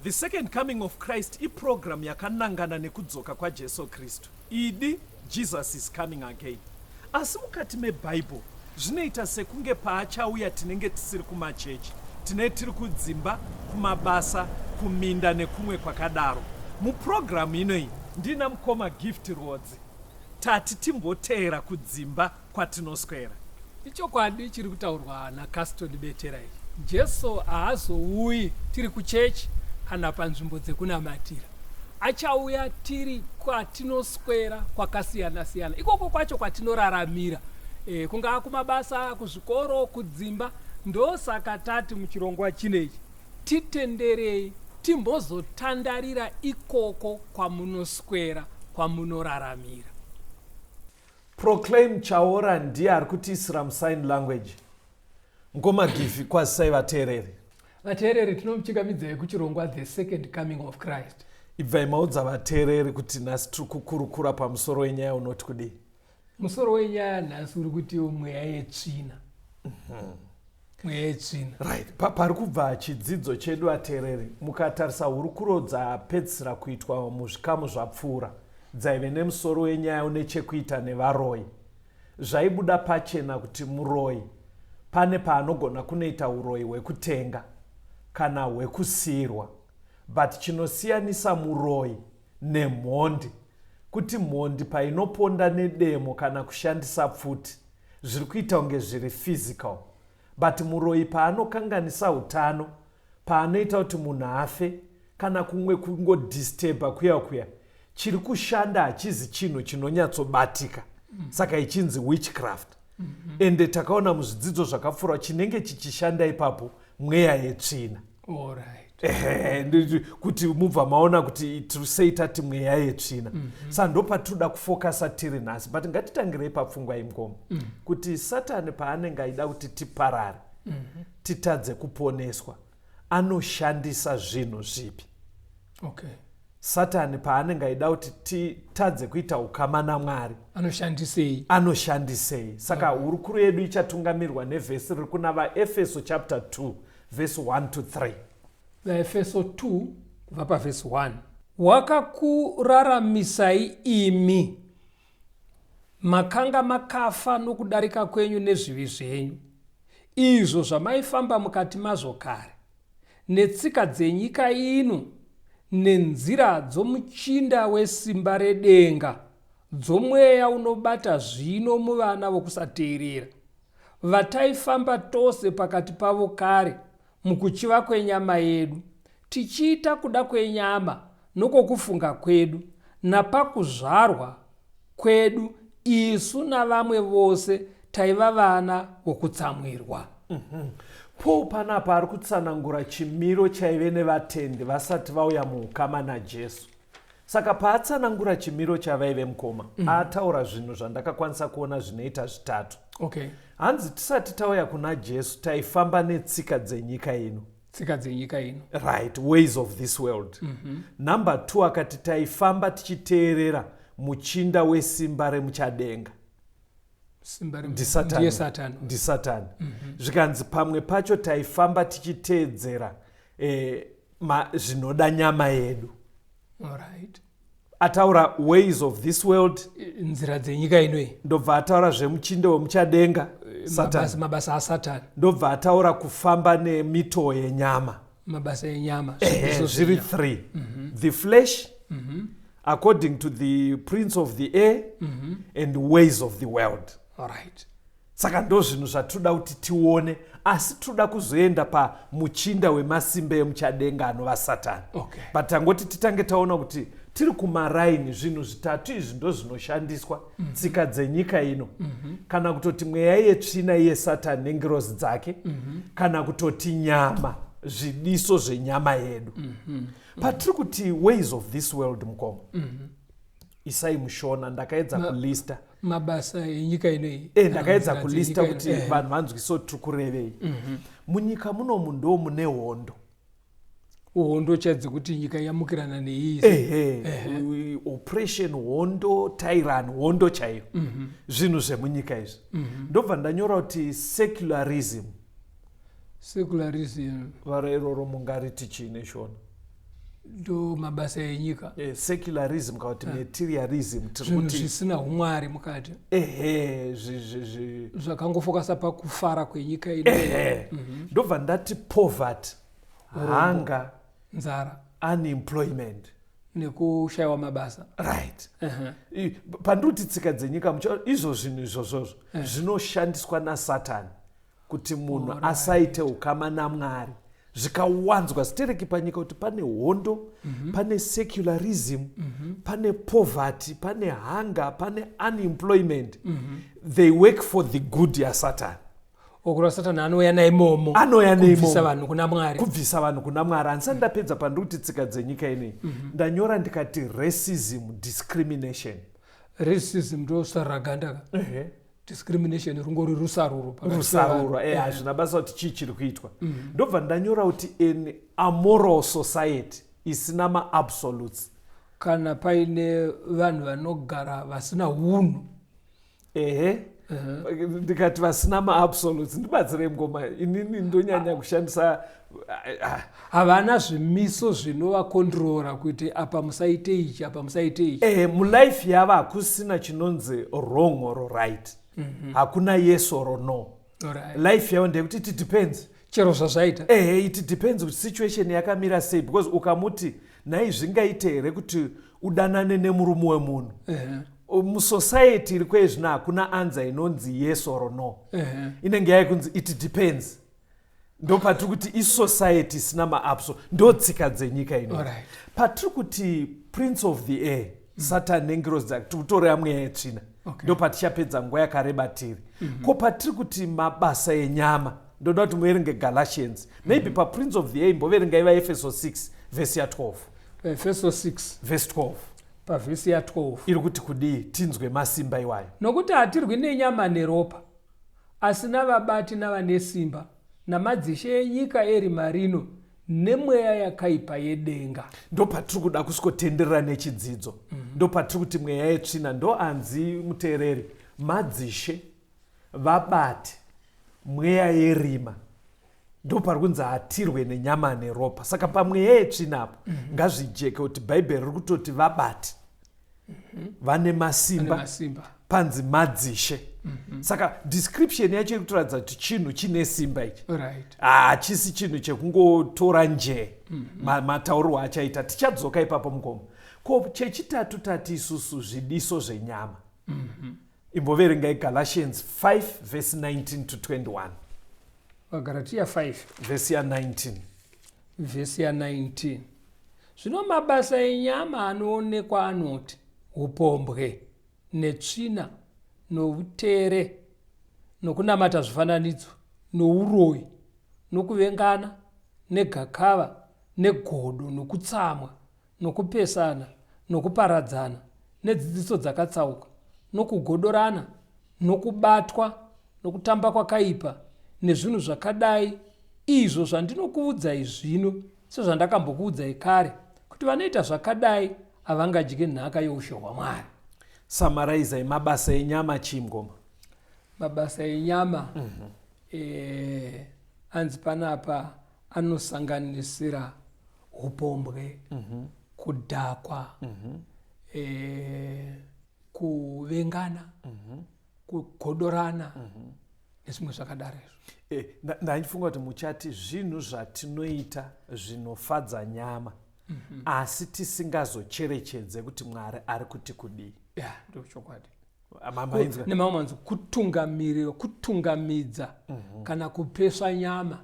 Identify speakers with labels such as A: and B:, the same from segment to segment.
A: The second coming of Christ iprogram yakanangana nekudzoka kwaJesu Kristu. Idi Jesus is coming again. Asi mukati meBible zvinoita sekunge paachauya tinenge tisiri kumachechi, tinenge tiri kudzimba, kumabasa, kuminda nekumwe kwakadaro. Muprogramu inoyi ndina mukoma Gift Rodzi tati timboteera kudzimba kwatinoswera.
B: Ichokwadi chiri kutaurwa naCaston Betera. Jesu haazouyi tiri kuchechi kana panzvimbo dzekunamatira. Achauya tiri kwatinoswera kwakasiyana siyana. Ikoko kwacho kwatinoraramira. Kungaa kumabasa, kuzvikoro, kudzimba. Ndosaka tati muchirongwa chinechi titenderei timbozotandarira ikoko kwamunoswera, kwamunoraramira.
A: Proclaim Chaora ndiye ari kutiisira musign language. Ngoma Gifi kwazisai vateereri.
B: Vateereri tinomuchingamidzai kuchirongwa The Second Coming of Christ.
A: Ibvai maudza vateereri kuti nhasi tiri kukurukura pamusoro wenyaya unoti kudii?
B: Musoro wenyaya nhasi uri kuti mweya yetsvina. Mweya yetsvina.
A: Right. Pari kubva chidzidzo chedu vateereri, mukatarisa hurukuro dzapedzisira kuitwa muzvikamu zvapfuura dzaive nemusoro wenyaya une chekuita nevaroi. Zvaibuda pachena kuti muroi pane paanogona kunoita uroi hwekutenga kana hwekusiyirwa. But chinosiyanisa muroi nemhondi kuti mhondi painoponda nedemo kana kushandisa pfuti zviri kuita kunge zviri physical. But muroi paanokanganisa utano, paanoita kuti munhu afe kana kumwe kungodisturba kuya chiri kushanda hachizi chinhu chinonyatsobatika. Saka ichinzi witchcraft. Ende takaona muzvidzidzo zvakapfuura chinenge chichishanda ipapo mweya yetsvina. Kuti mubva maona kuti tirusei tati mweya yetsvina. Saka ndopatinoda kufokasa tiri nhasi. But ngatitangirei papfungwa imukoma kuti Satani paanenge aida kuti tiparare, titadze kuponeswa, anoshandisa zvinhu zvipi? Satani paanenge aida kuti titadze kuita ukama naMwari, anoshandisei? Saka hurukuro yedu ichatungamirirwa nevhesi riri kuna vaEfeso chapter 2 verse 1 to 3.
B: VaEfeso 2 kubva pavhesi 1. Wakakuraramisai imi makanga makafa nokudarika kwenyu nezvivi zvenyu, izvo zvamaifamba mukati mazvo kare, netsika dzenyika ino, nenzira dzomuchinda wesimba redenga, dzomweya unobata zvino muvana vokusateerera, vataifamba tose pakati pavo kare mukuchiva kwenyama yedu, tichiita kuda kwenyama nokokufunga kwedu, napakuzvarwa kwedu isu navamwe vose taiva vana vokutsamwirwa.
A: Paul panapa ari kutsanangura chimiro chaive nevatendi vasati vauya muukama naJesu. Saka paatsanangura chimiro chavaive mukoma, ataura zvinhu zvandakakwanisa kuona zvinoita zvitatu. Hanzi tisati tauya kuna Jesu taifamba netsika dzenyika ino.
B: Tsika dzenyika ino.
A: Right, ways of this world. Number 2 akati taifamba tichiteerera muchinda wesimba remuchadenga. Ndisatani. Zvikanzi pamwe pacho taifamba tichiteedzera zvinoda nyama yedu. Ataura ways of this world,
B: nzira dzenyika inoi.
A: Ndobva ataura zvemuchinda wemuchadenga,
B: mabasa aSatani.
A: Ndobva ataura kufamba nemitoo yenyama,
B: mabasa enyama.
A: Zviri 3. The flesh, according to the prince of the air, and ways of the world. Saka ndo zvinhu zvatoda kuti tione, asi toda kuzoenda pamuchinda wemasimba emuchadenga anova Satani. But tangoti titange taona kuti tiri kumaraini zvinhu zvitatu izvi ndo zvinoshandiswa, tsika dzenyika ino, kana kutoti mweya yetsvina iye Satani nengirozi dzake, kana kutoti nyama, zvidiso zvenyama yedu. Patiri kuti ways of this world mukoma, isai mushona ndakaedza kulista
B: mabasa enyika inoi.
A: Ndakaedza kulista kuti vanhu vanzwiso tiri kurevei. Munyika munomu ndo mune hondo.
B: Hondo chadzi kuti nyika yamukirana neizvi.
A: Oppression, hondo, tyranny, hondo chaiyo. Zvinhu zvemunyika izvi. Ndobva ndanyora kuti secularism.
B: Secularism.
A: Vareroro mungariti chine shona.
B: ndo mabasa enyika,
A: secularism kana kuti materialism,
B: zvinhu zvisina umwari mukati, zvakangofokasa pakufara kwenyika ino.
A: Ndobva ndati poverty, hunger,
B: nzara,
A: unemployment
B: nekushayiwa mabasa.
A: Right. Pandoti tsika dzenyika izvo zvinhu izvozvozvo zvinoshandiswa naSatani kuti munhu asaite ukama naMwari. Zvikawanzwa zitereki panyika kuti pane hondo, pane secularism, pane poverty, pane hunger, pane unemployment. They work for the good yaSatani.
B: Okura Satani anouya naimomo, kubvisa vanhu kuna Mwari.
A: Kubvisa vanhu kuna Mwari. Handisati ndapedza pandoti tsika dzenyika ineyi. Ndanyora ndikati racism, discrimination.
B: Racism ndo saragandaka. Discrimination rungori rusaruro.
A: Rusaruro, hazvina basa kuti chii chiri kuitwa. Ndobva ndanyora kuti an amoral society isina ma-absolutes.
B: Kana paine vanhu vanogara vasina hunhu.
A: Ndikati vasina ma-absolutes. Ndibatsire ngoma, inini ndonyanya kushandisa.
B: Havana zvimiso zvinovakondrora kuti apa musaite ichi, apa musaite ichi.
A: Mulife yava hakusina chinonzi wrong or right. Hakuna yes or no. Life yavo ndekuti it depends.
B: Chero zvazvaita.
A: It depends kuti situation yakamira sei, because ukamuti nai zvingaite here kuti udanane nemurume wemunhu. Musociety iri kwezvino hakuna answer inonzi yes or no. Inenge yaikunzi it depends. Ndo patiri kuti isociety isina ma-absolute. Ndo tsika dzenyika ino. Patiri kuti prince of the air, Satan nengirozi dzake, tikutorera mweya yetsvina. Ndo patichapedza nguva yakareba tiri. Ko patiri kuti mabasa enyama, ndoda kuti muerenge Galatians. Maybe pa prince of the air imboverengai vaEfeso 6 verse ya 12.
B: Efeso 6
A: verse 12.
B: Pavhesi ya 12
A: iri kuti kudii tinzwe masimba iwayo.
B: Nokuti hatirwi nenyama neropa, asi navabati navane simba, namadzishe enyika erima rino, nemweya yakaipa yedenga.
A: Ndo patiri kuda kusikotenderera nechidzidzo. Ndo patiri kuti mweya yetsvina ndo anzi muteereri, madzishe, vabati, mweya yerima. Ndo pari kunzi hatirwe nenyama neropa. Saka pamweya yetsvina apo ngazvijeke kuti bhaibheri riri kutoti vabati, vane masimba, panzi madzishe. Saka description yacho iri kutoratidza kuti chinhu chine simba ichi. Hachisi chinhu chekungotora njee. Mataurirwo achaita. Tichadzoka ipapo mukoma. Ko chechitatu tati isusu zvidiso zvenyama. Imboverengai Galatians 5 verse 19 to 21.
B: Galatia 5
A: verse ya 19.
B: Verse ya 19. Zvino mabasa enyama anoonekwa anoti upombwe, netsvina, noutere, nokunamata zvifananidzo, nouroyi, nokuvengana, negakava, negodo, nokutsamwa, nokupesana, nokuparadzana, nedzidziso dzakatsauka, nokugodorana, nokubatwa, nokutamba kwakaipa, nezvinhu zvakadai. Izvo zvandinokuudzai zvino, sezvandakambokuudzai kare, kuti vanoita zvakadai havangadyi nhaka youshe hwaMwari.
A: Summarizai mabasa enyama chingoma.
B: Mabasa enyama anzi panapa anosanganisira upombwe, kudhakwa, kuvengana, kugodorana, nezvimwe zvakadaro izvo.
A: Ndaifunga kuti muchati zvinhu zvatinoita zvinofadza nyama, asi tisingazocherechedze kuti Mwari ari kuti kudii.
B: Ndochokwadi.
A: Nemamwe
B: manzi kutungamidza kana kupesva nyama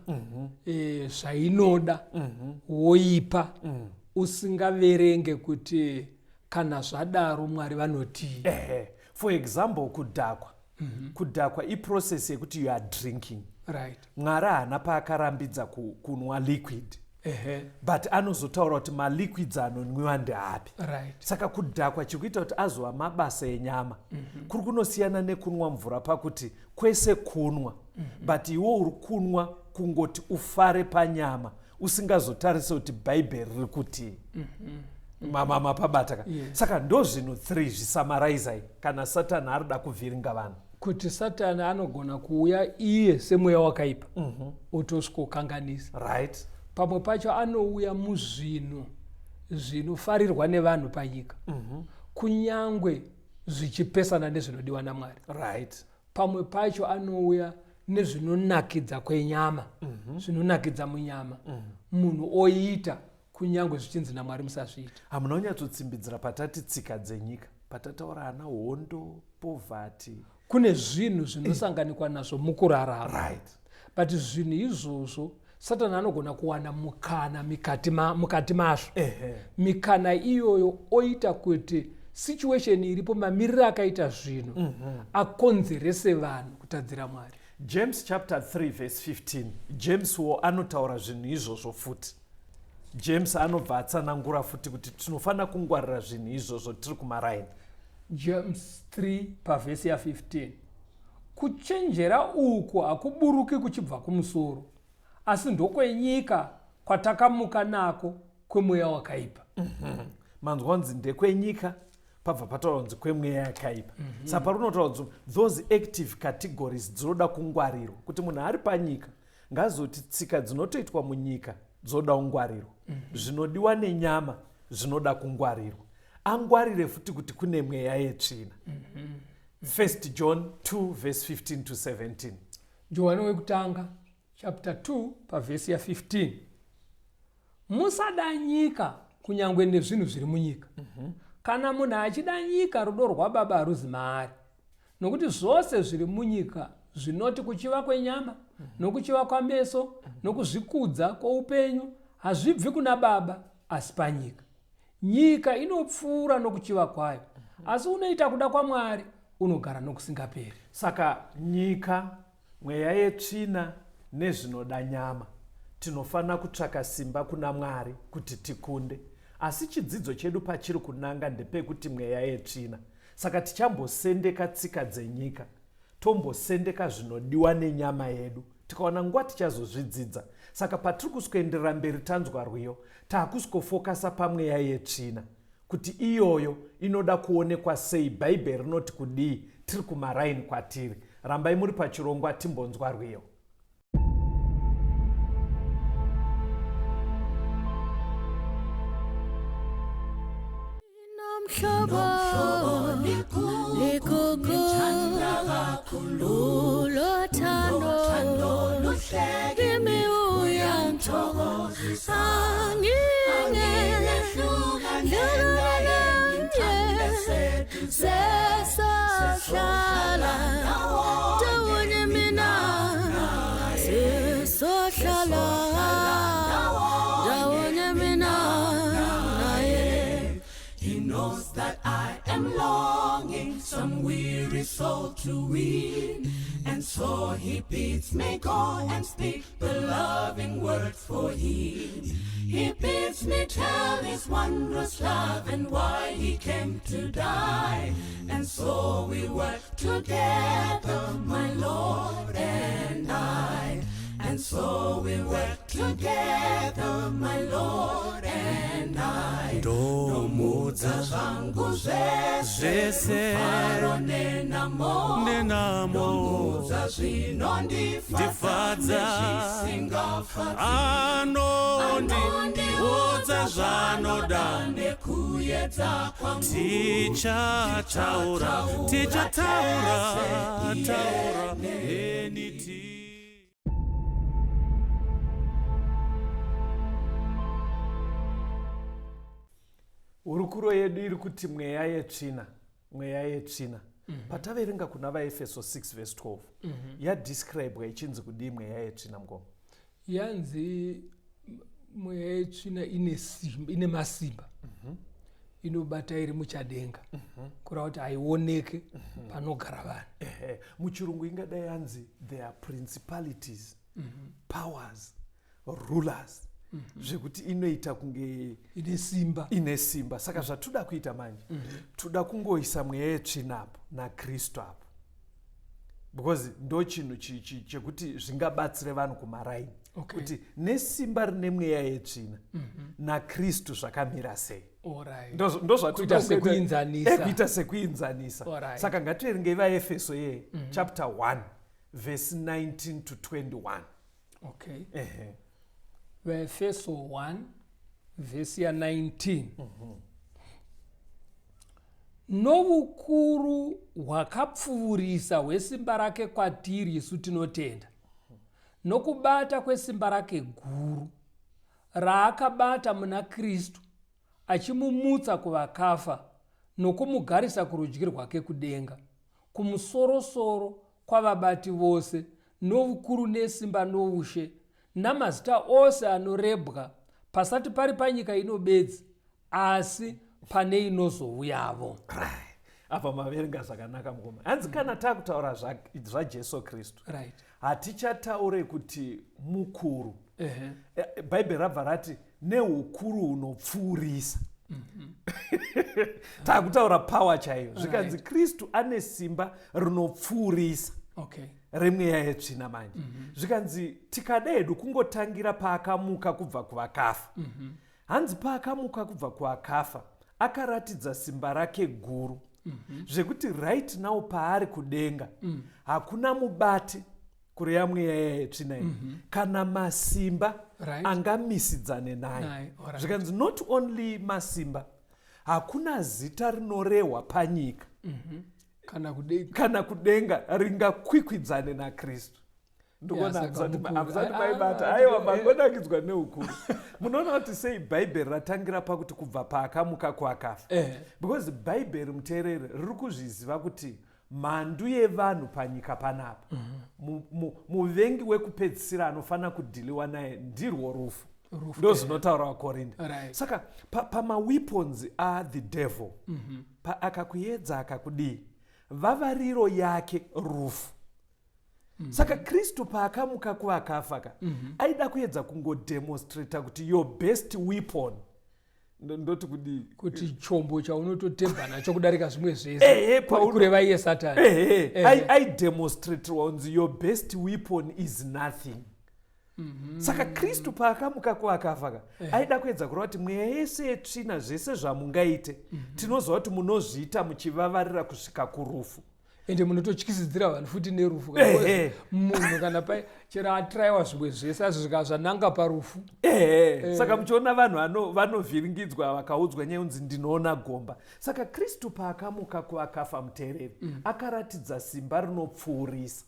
B: zvainoda woipa usingaverenge kuti kana zvadaro Mwari vanotii.
A: For example, kudhakwa. Kudhakwa iprocess yekuti you are drinking. Mwari haana paakarambidza kunwa liquid. But anozotaura kuti maliquids anonwiwa ndeapi. Saka kudhakwa chikuita kuti azova mabasa enyama. Kuri kunosiyana nekunwa mvura pakuti kwese kunwa. But iwo uri kunwa kungoti ufare panyama usingazotarise kuti bhaibheri riri kuti mapabata. Saka ndo zvinhu 3 zvisamaraizai kana Satani arida kuvhiringa vanhu.
B: Kuti Satani anogona kuuya iye semweya wakaipa otosvikokanganisa.
A: Right.
B: Pamwe pacho anouya muzvinhu zvinofarirwa nevanhu panyika, kunyangwe zvichipesana nezvinodiwa naMwari.
A: Right.
B: Pamwe pacho anouya nezvinonakidza kwenyama, zvinonakidza munyama, munhu oita kunyangwe zvichinzi naMwari musazviita.
A: Hamuna kunyatsotsimbidzira patati tsika dzenyika, patataura ana hondo, poverty.
B: Kune zvinhu zvinosanganikwa nazvo mukurarama.
A: Right.
B: But zvinhu izvozvo Satani anogona kuwana mukana mukati mazvo. Mikana iyoyo oita kuti situation iripo, mamiriro akaita zvinhu akonzerese vanhu kutadzira Mwari.
A: James chapter 3 verse 15. James anotaura zvinhu izvozvo futi. James anobva atsanangura futi kuti tinofanira kungwarira zvinhu izvozvo tiri kumaraini.
B: James 3 pavhesi ya15. Kuchenjera uku hakuburuki kuchibva kumusoro, asi ndokwenyika kwatakamuka nako kwemweya wakaipa.
A: Manzwa kunzi ndekwenyika, pabva pataura kunzi kwemweya yakaipa. Saka parunotaura kuti those active categories dzinoda kungwarirwa, kuti munhu ari panyika ngazoti tsika dzinotoitwa munyika dzoda kungwarirwa, zvinodiwa nenyama zvinoda kungwarirwa, angwarire futi kuti kune mweya yetsvina. 1 John 2 verse 15 to 17.
B: Johani wekutanga chapter 2 pavhesi ya15. Musada nyika kunyangwe nezvinhu zviri munyika. Kana munhu achida nyika, rudo rwaBaba haruzi maari. Nokuti zvose zviri munyika zvinoti kuchiva kwenyama, nokuchiva kwameso, nokuzvikudza kwoupenyu hazvibvi kuna Baba asi panyika. Nyika inopfuura nokuchiva kwayo, asi unoita kuda kwaMwari unogara nokusingaperi.
A: Saka nyika, mweya yetsvina nezvinoda nyama, tinofanira kutsvaka simba kuna Mwari kuti tikunde. Asi chidzidzo chedu pachiri kunanga ndepekuti mweya yetsvina. Saka tichambosendeka tsika dzenyika, tombosendeka zvinodiwa nenyama yedu, tikaona nguva tichazozvidzidza. Saka patiri kusikuenderera mberi tanzwa rwiyo, taakusikofokasa pamweya yetsvina, kuti iyoyo inoda kuonekwa sei, bhaibheri rinoti kudii, tiri kumaraini kwatiri. Rambai muri pachirongwa timbonzwa rwiyo.
C: He knows that I am longing some weary soul to win, and so he bids me go and speak the loving word for him. He bids me tell his wondrous love and why he came to die, and so we work together, my Lord and I. And so we work together, my Lord and I. Ndomuudza zvangu zvese, rufaro nenamo, ndomuudza zvinondifadza nezvisingafadzi, anondiudza zvanoda nekuedza kwangu. Tichataura heniti.
A: Urukuro yedu iri kuti mweya yetsvina, mweya yetsvina. Pataverenga kuna vaEfeso 6 verse 12, yadescribwa ichinzi kudii mweya yetsvina mgomo?
B: Yanzi mweya yetsvina ine masimba, inobata iri muchadenga, kureva kuti haioneke panogara vanhu.
A: Muchirungu ingadai yanzi there are principalities, powers, rulers. Zvekuti inoita kunge ine simba. Saka zvatoda kuita manje, toda kungoisa mweya yetsvina apo naKristu apo, because ndo chinhu chekuti zvingabatsire vanhu kumaraini. Kuti nesimba rine mweya yetsvina naKristu zvakamira sei.
B: Kuita
A: sekuinzanisa. Saka ngativerengei vaEfeso chapter 1 verse 19 to 21.
B: Vaefeso 1 vhesi ya19. Noukuru hwakapfuurisa hwesimba rake kwatiri isu tinotenda, nokubata kwesimba rake guru raakabata muna Kristu, achimumutsa kuvakafa nokumugarisa kurudyi rwake kudenga, kumusoro-soro kwavabati vose, noukuru nesimba noushe, namazita ose anorebwa, pasati pari panyika ino bedzi, asi pane inozouyavo.
A: Apa maverenga zvakanaka mukoma. Hanzi kana takutaura zvaJesu Kristu, hatichataure kuti mukuru. Bhaibheri rabva rati neukuru hunopfuurisa. Takutaura power chaiyo. Zvikanzi Kristu ane simba rinopfuurisa. Remweya yetsvina manje. Zvikanzi tikadedu kungotangira paakamuka kubva kuvakafa. Hanzi paakamuka kubva kuvakafa akaratidza simba rake guru, zvekuti right now paari kudenga hakuna mubati kureva mweya yetsvina iyi kana masimba angamisidzane naye. Zvikanzi not only masimba, hakuna zita rinorehwa panyika kana kudenga ringakwikwidzane naKristu. Ndikuona hamuzati maibata, aiwa mangonakidzwa neukuru. Munoona kuti sei Bhaibheri ratangira pakuti kubva paakamuka kuakafa. Because Bhaibheri muteereri riri kuzviziva kuti mhandu yevanhu panyika panapa, muvengi wekupedzisira anofanira kudhiliwa naye ndirwo rufu. Ndo zvinotaura vaKorinda. Saka pamaweapons the devil, akakuedza akakudii, vavariro yake rufu. Saka Kristu paakamuka kuvakafa aida kuedza kungodemonstrata kuti your best weapon ndoti kudii,
B: kuti chombo chaunototemba nacho kudarika zvimwe zvese kureva iye Satani.
A: Aidemonstratirwa kunzi your best weapon is nothing. Saka Kristu paakamuka kuvakafa aida kuedza kureva kuti mweya yese yetsvina, zvese zvamungaite tinozva kuti munozviita muchivavarira kusvika kurufu.
B: Ende munototyisidzira vanhu futi nerufu. Munhu kana chero atraiwa zvimwe zvese azvisvika zvananga parufu.
A: Saka muchiona vanhu vanovhiringidzwa vakaudzwa nyaya unzi ndinoona gomba. Saka Kristu paakamuka kuvakafa muteereri akaratidza simba rinopfuurisa.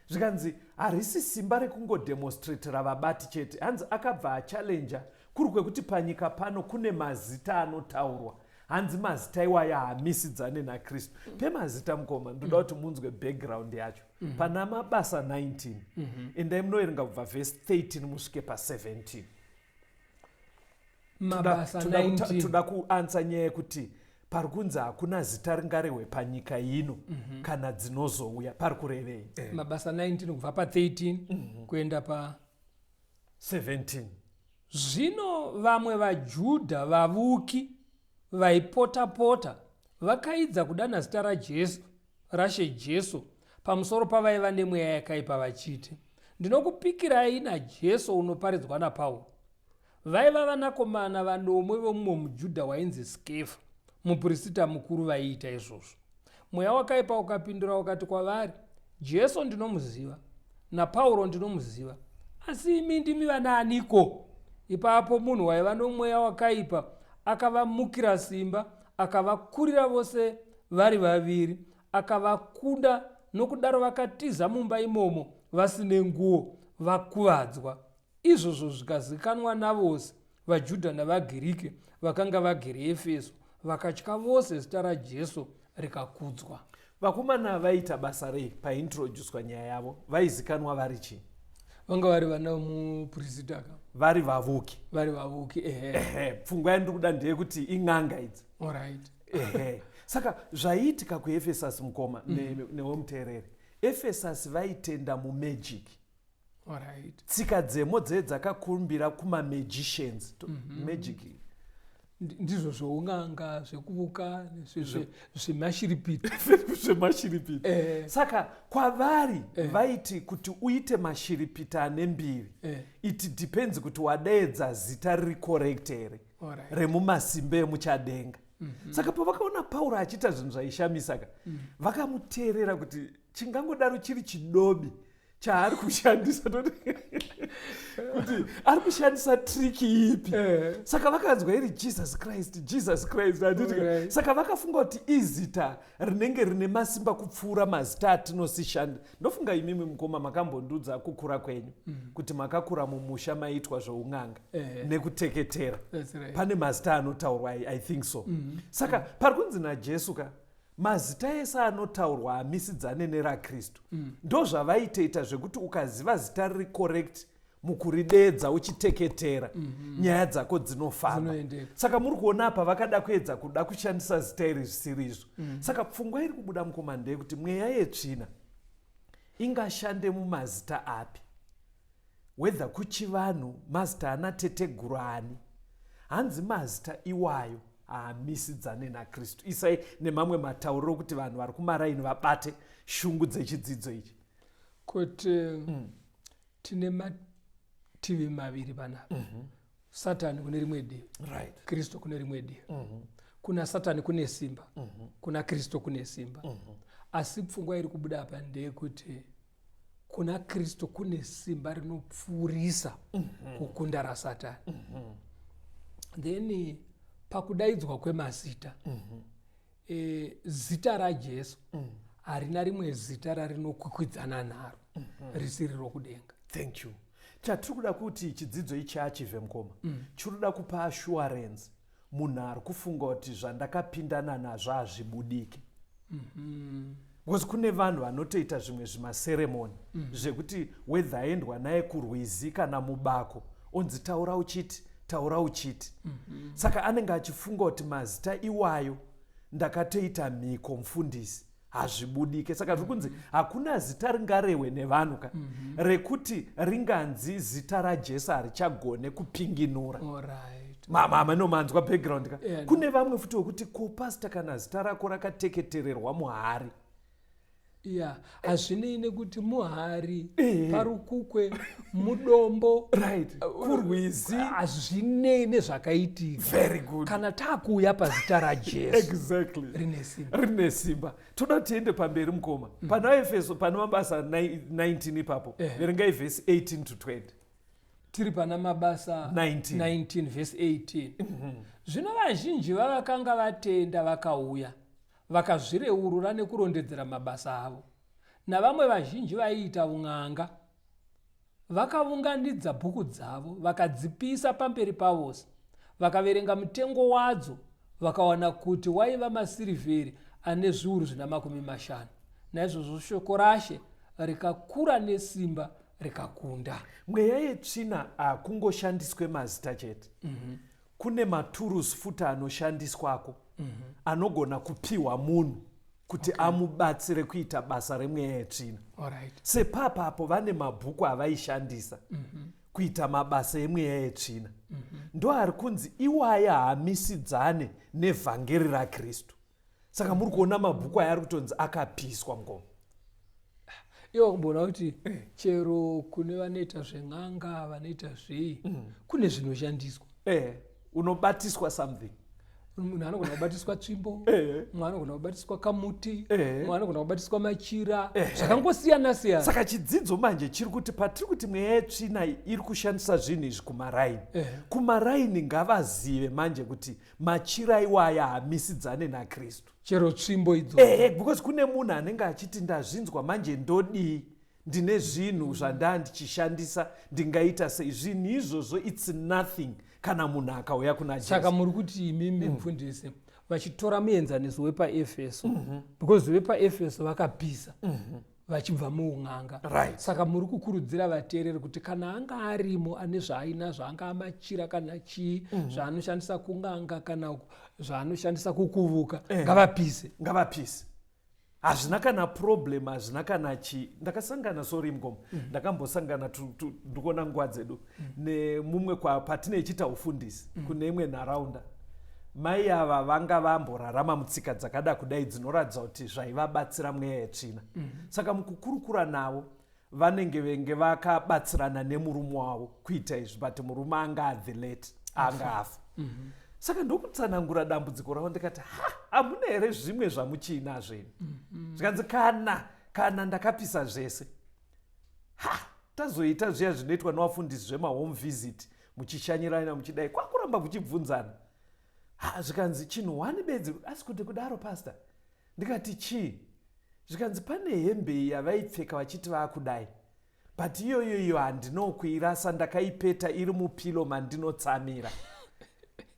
A: Zvikanzi harisi simba rekungodemonstratira vabati chete, hanzi akabva achallenja kuri kwekuti panyika pano kune mazita anotaurwa. Hanzi mazita iwaya haamisidzane naKristu. Pemazita mukoma ndoda kuti munzwe background yacho. Pana mabasa 19. Endai munoerenga kubva vhesi 13 musvike pa17.
B: Mabasa 19.
A: Toda kuansa nyaya yekuti pari kunzi hakuna zita ringarehwe panyika ino kana dzinozouya. Pari kurevei?
B: Mabasa 19 kubva pa13 kuenda
A: pa17.
B: Zvino vamwe vaJudha vavuki vaipota-pota vakaidza kudana zita raJesu, raShe Jesu, pamusoro pavaiva nemweya yakaipa vachiti, ndinokupikirai naJesu unoparidzwa naPauro. Vaiva vanakomana vanomwe vomumwe muJudha wainzi Skefa, muprista mukuru vaiita izvozvo. Mweya wakaipa ukapindura ukati kwavari, Jesu ndinomuziva naPauro ndinomuziva, asi imi ndimi vanaaniko? Ipapo munhu waiva nomweya wakaipa akavamukira simba, akavakurira vose vari vaviri, akavakunda, nokudaro vakatiza mumba imomo vasine nguo, vakuvadzwa. Izvozvo zvikazikanwa navose vaJudha navaGiriki vakanga vagere Efeso, vakatya vose zita raJesu rikakudzwa.
A: Vakomana vaita basa rei paintroducwa nyaya yavo? Vaizikanwa vari chii?
B: Vanga vari vana muprista,
A: vari vavuki. Pfungwa yandiri kuda ndeyekuti in'anga idzi. Saka zvaiitika kuEfesasi mukoma newe muteereri, Efesasi vaitenda mumagic. Tsika dzemo dzakakumbira kumamagicians. Magic
B: ndizvo zvoun'anga, zvekuvuka, zvemashiripiti.
A: Saka kwavari vaiti kuti uite mashiripiti ane mbiri, it depends kuti wadaedza zita riri correct here remumasimba emuchadenga. Saka pavakaona Pauro achiita zvinhu zvaishamisa vakamuteerera kuti chingangodaro chiri chidobi chaari kushandisa kuti ari kushandisa triki ipi. Saka vakanzwa iri Jesus Christ handiti. Saka vakafunga kuti izita rinenge rine masimba kupfuura mazita atinosishanda. Ndofunga imimi mukoma makambondudza kukura kwenyu kuti makakura mumusha maitwa zvoun'anga nekuteketera. Pane mazita anotaurwa, I think so. Saka pari kunzi naJesu ka mazita ese anotaurwa amisidzane neraKristu ndo zvavaitoita zvekuti ukaziva zita riri correct mukuridedza uchiteketera nyaya dzako dzinofamba. Saka muri kuona apa vakada kuedza kuda kushandisa zita iri zvisirizvo. Saka pfungwa iri kubuda mukoma ndeyekuti mweya yetsvina ingashande mumazita api, wedha kuchivanhu, mazita anatetegurani, hanzi mazita iwayo amisidzane naKristu. Isai nemamwe matauriro kuti vanhu vari kumaraini vabate shungu dzechidzidzo ichi.
B: Kuti tine mativi maviri panapa. Satani kune rimwe divi, Kristu kune rimwe divi. Kuna Satani kune simba, kuna Kristu kune simba. Asi pfungwa iri kubuda apa ndeyekuti kuna Kristu kune simba rinopfuurisa kukunda raSatani. Then pakudaidzwa kwemazita, zita raJesu harina rimwe zita rarinokwikwidzana naro risiri rokudenga.
A: Thank you. Chatiri kuda kuti chidzidzo ichi achive mukoma chirikuda kupa assurance munhu ari kufunga kuti zvandakapindana nazvo hazvibudiki. Because kune vanhu vanotoita zvimwe zvimaseremoni zvekuti wedha aendwa naye kurwizi kana mubako onzi taura uchiti taura uchiti. Saka anenge achifunga kuti mazita iwayo ndakatoita mhiko mufundisi hazvibudike. Saka zviri kunzi hakuna zita ringarehwe nevanhu ka rekuti ringanzi zita raJesu harichagone kupinginura. Manomanzwa background ka. Kune vamwe futi wekuti ko pastor kana zita rako rakateketererwa muhari.
B: Hazvinei nekuti muhari, parukukwe, mudombo,
A: kurwizi,
B: hazvinei nezvakaitika.
A: Very good.
B: Kana takuuya pazita raJesu.
A: Exactly. Rine simba. Toda tiende pamberi mukoma. Pana Efeso pana mabasa 19 ipapo. Verengai verse 18 to 20.
B: Tiri pana mabasa 19 verse 18. Zvino vazhinji vavakanga vatenda vakauya vakazvireurura nekurondedzera mabasa avo. Navamwe vazhinji vaiita un'anga vakaunganidza bhuku dzavo vakadzipisa pamberi pavose. Vakaverenga mutengo wadzo vakawana kuti waiva masirivheri ane zviuru zvina 50. Naizvozvo shoko raShe rikakura nesimba rikakunda.
A: Mweya yetsvina hakungoshandiswe mazita chete. Kune maturusi futi anoshandiswako anogona kupiwa munhu kuti amubatsire kuita basa remweya yetsvina. Sepapapo vane mabhuku avaishandisa kuita mabasa emweya yetsvina. Ndo ari kunzi iwaya haamisidzane nevhangeri raKristu. Saka muri kuona mabhuku aya ari kutonzi akapiswa ngoma.
B: Iwo kumbona kuti chero kune vanoita zven'anga vanoita zvei kune zvinoshandiswa.
A: Unobatiswa something.
B: Munhu anogona kubatiswa tsvimbo, munhu anogona kubatiswa kamuti, munhu anogona kubatiswa machira, zvakangosiyana siyana. Saka
A: chidzidzo manje chiri kuti patiri kuti mweya yetsvina iri kushandisa zvinhu izvi kumaraini. Kumaraini ngavazive manje kuti machira iwaya haamisidzane naKristu.
B: Chero tsvimbo idzo.
A: Because kune munhu anenge achiti ndazvinzwa manje ndodii, ndine zvinhu zvandandichishandisa ndingaita sei. Zvinhu izvozvo it's nothing. Kana munhu akauya kuna Jesu.
B: Saka muri kuti imimi mufundisi vachitora muenzaniso wepaEfeso because wepaEfeso vakapisa vachibva muun'anga. Saka muri kukurudzira vateereri kuti kana anga arimo ane zvaainazvo anga amachira kana chii zvaanoshandisa kun'anga kana zvaanoshandisa kukuvuka ngavapise. Hazvina kana problem, hazvina kana chi. Ndakasangana sorry mgomo. Ndakambosangana ndikuona nguva dzedu nemumwe patinechita ufundisi kune imwe nharaunda. Mai ava vanga vamborarama mutsika dzakada kudai dzinoratidza kuti zvaivabatsira mweya yetsvina. Saka mukukurukura navo vanenge venge vakabatsirana nemurume wavo kuita izvi, but murume anga adhi late, anga afa. Saka ndokutsanangura dambudziko ravo ndikati hamuna here zvimwe zvamuchiina zvenyu. Zvikanzi kana ndakapisa zvese
A: tazoita zviya zvinoitwa nevafundisi zvemahome visit, muchishanyirana muchidai, kwakuramba kuchibvunzana. Zvikanzi chinhu 1 bedzi, asi kuti kudaro pastor. Ndikati chii? Zvikanzi pane hembe yavaipfeka vachiti vaakudai. But iyo handinokuirasa, ndakaipeta iri mupilo mandinotsamira.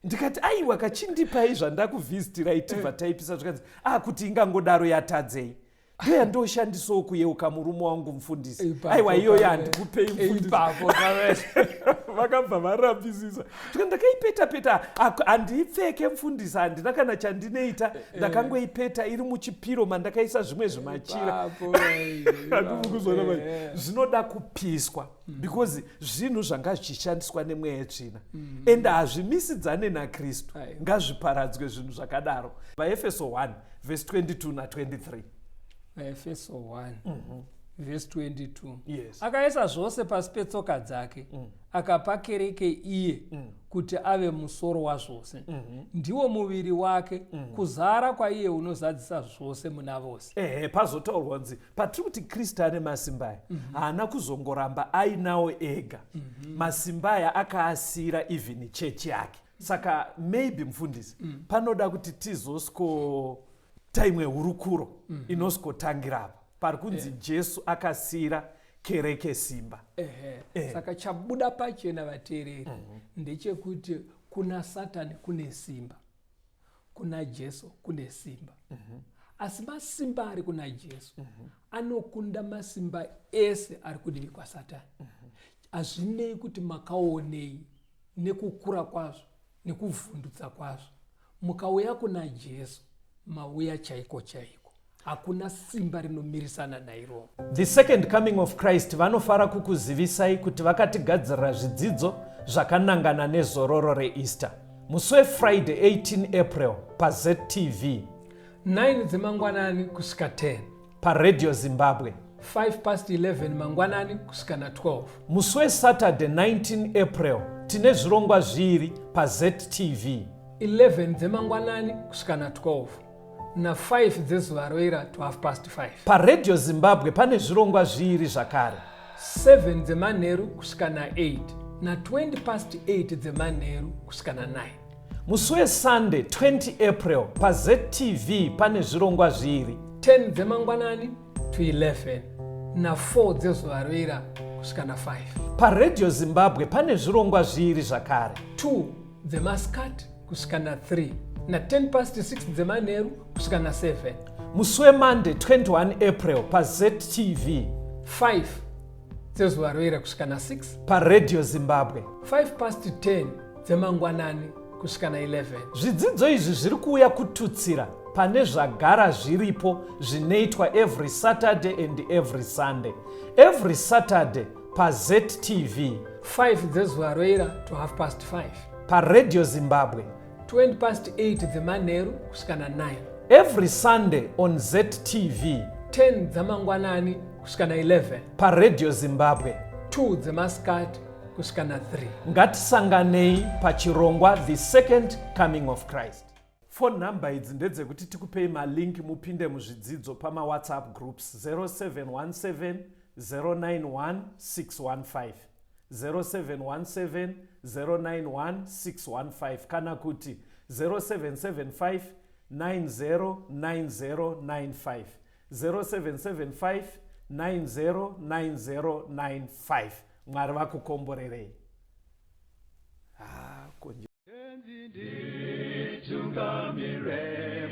A: Ndikati aiwa kachindipai zvandakuvhizitira itibva taipisa. Zvikanzi kuti ingangodaro yatadzei. Ndiyo yandoshandisawo kuyeuka murume wangu mufundisi. Aiwa iyoyo handikupei mufundisi. Vakabva varambisisa. Ndakaipeta handiipfeke mufundisi, handina kana chandinoita, ndakangoipeta iri muchipiro mandakaisa zvimwe zvimachira. Zvinoda kupiswa because zvinhu zvanga zvichishandiswa nemweya yetsvina. And hazvimisidzane naKristu. Ngazviparadzwe zvinhu zvakadaro. VaEfeso 1 verse 22 na 23.
B: Efeso 1 verse 22.
A: Yes.
B: Akaisa zvose pasi petsoka dzake, akapa kereke iye kuti ave musoro wazvose. Ndiwo muviri wake, kuzara kwaiye unozadzisa zvose muna vose.
A: Pazotaurwa kunzi patiri kuti Kristu ane masimba aya, haana kuzongoramba ainawo ega. Masimba aya akaasira even chechi yake. Saka maybe mufundisi, panoda kuti taimwe hurukuro inosikotangira apa. Pari kunzi Jesu akasira kereke simba.
B: Saka chabuda pachena vateereri ndechekuti kuna Satani kune simba, kuna Jesu kune simba. Asi masimba ari kuna Jesu anokunda masimba ese ari kudivi kwa Satani. Hazvinei kuti makaonei nekukura kwazvo nekuvhundutsa kwazvo. Mukauya kuna Jesu mauya chaiko. Hakuna simba rinomirisana nairo.
A: The second coming of Christ vanofara kukuzivisai kuti vakatigadzirira zvidzidzo zvakanangana nezororo reEaster. Musi weFriday 18 April paZTV
B: 9 dzemangwanani kusvika 10,
A: paRadio Zimbabwe
B: 11 mangwanani kusvika na 12.
A: Musi weSaturday 19 April tine zvirongwa zviri paZTV
B: 11 dzemangwanani kusvika na 12 na 5 dzezuva roira to 5:30.
A: paRadio Zimbabwe pane zvirongwa zviri zvakare
B: 7 dzemanheru kusvika na 8 na 8:20 dzemanheru kusvika na 9.
A: Musi weSunday 20 April paZTV pane zvirongwa zviri
B: 10 dzemangwanani to 11 na 4 dzezuva roira kusvika na 5.
A: paRadio Zimbabwe pane zvirongwa zviri zvakare
B: 2 dzemasikati kusvika na 3 na 6:10 dzemanheru kusvika na 7.
A: Musi weMonday 21 April paZTV
B: 5 dzezuva roira kusvika na 6.
A: paRadio Zimbabwe
B: 5:10 dzemangwanani kusvika na 11.
A: Zvidzidzo izvi zviri kuuya kututsira pane zvagara zviripo zvinoitwa every Saturday and every Sunday. Every Saturday paZTV
B: 5 dzezuva roira to 5:30.
A: paRadio Zimbabwe
B: 20:08 dzemanheru kusvika na 9.
A: every Sunday on ZTV
B: 10 dzamangwanani kusvika na 11.
A: paRadio Zimbabwe
B: 2 dzemasikati kusvika na 3.
A: ngatisanganei pachirongwa the second coming of Christ. Phone number idzi ndedzekuti tikupei malinki mupinde muzvidzidzo pamaWhatsApp groups 0717 091 615 0717 091 615 kana kuti 0775 909095 0775 909095. Mwari vakukomborerei.
D: Tungamire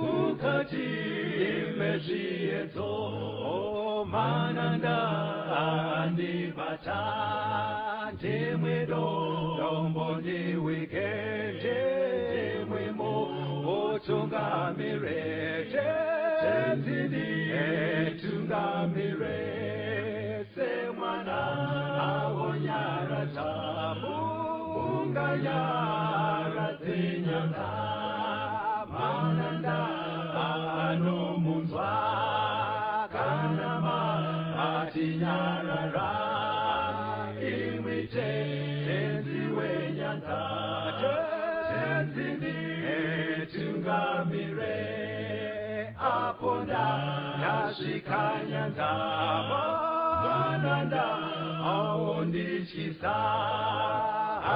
D: mukati mezviedzo mananda andibata ndimwedo dombo ndiwikende ndimwimo otungamire tenzini tungamire semwana awonyara tamu unganyara zinyanga mananda anomunzwa kanama atinyarara imwite tenzi wenyanza tenzini tungamire aponda yasvika nyanza mananda aondichisa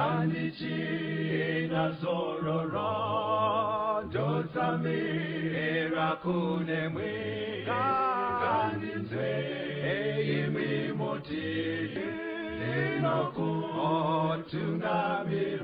D: andichina zororo ndosamira kune mwika ngandinzwe imwi moti ndinokutungamira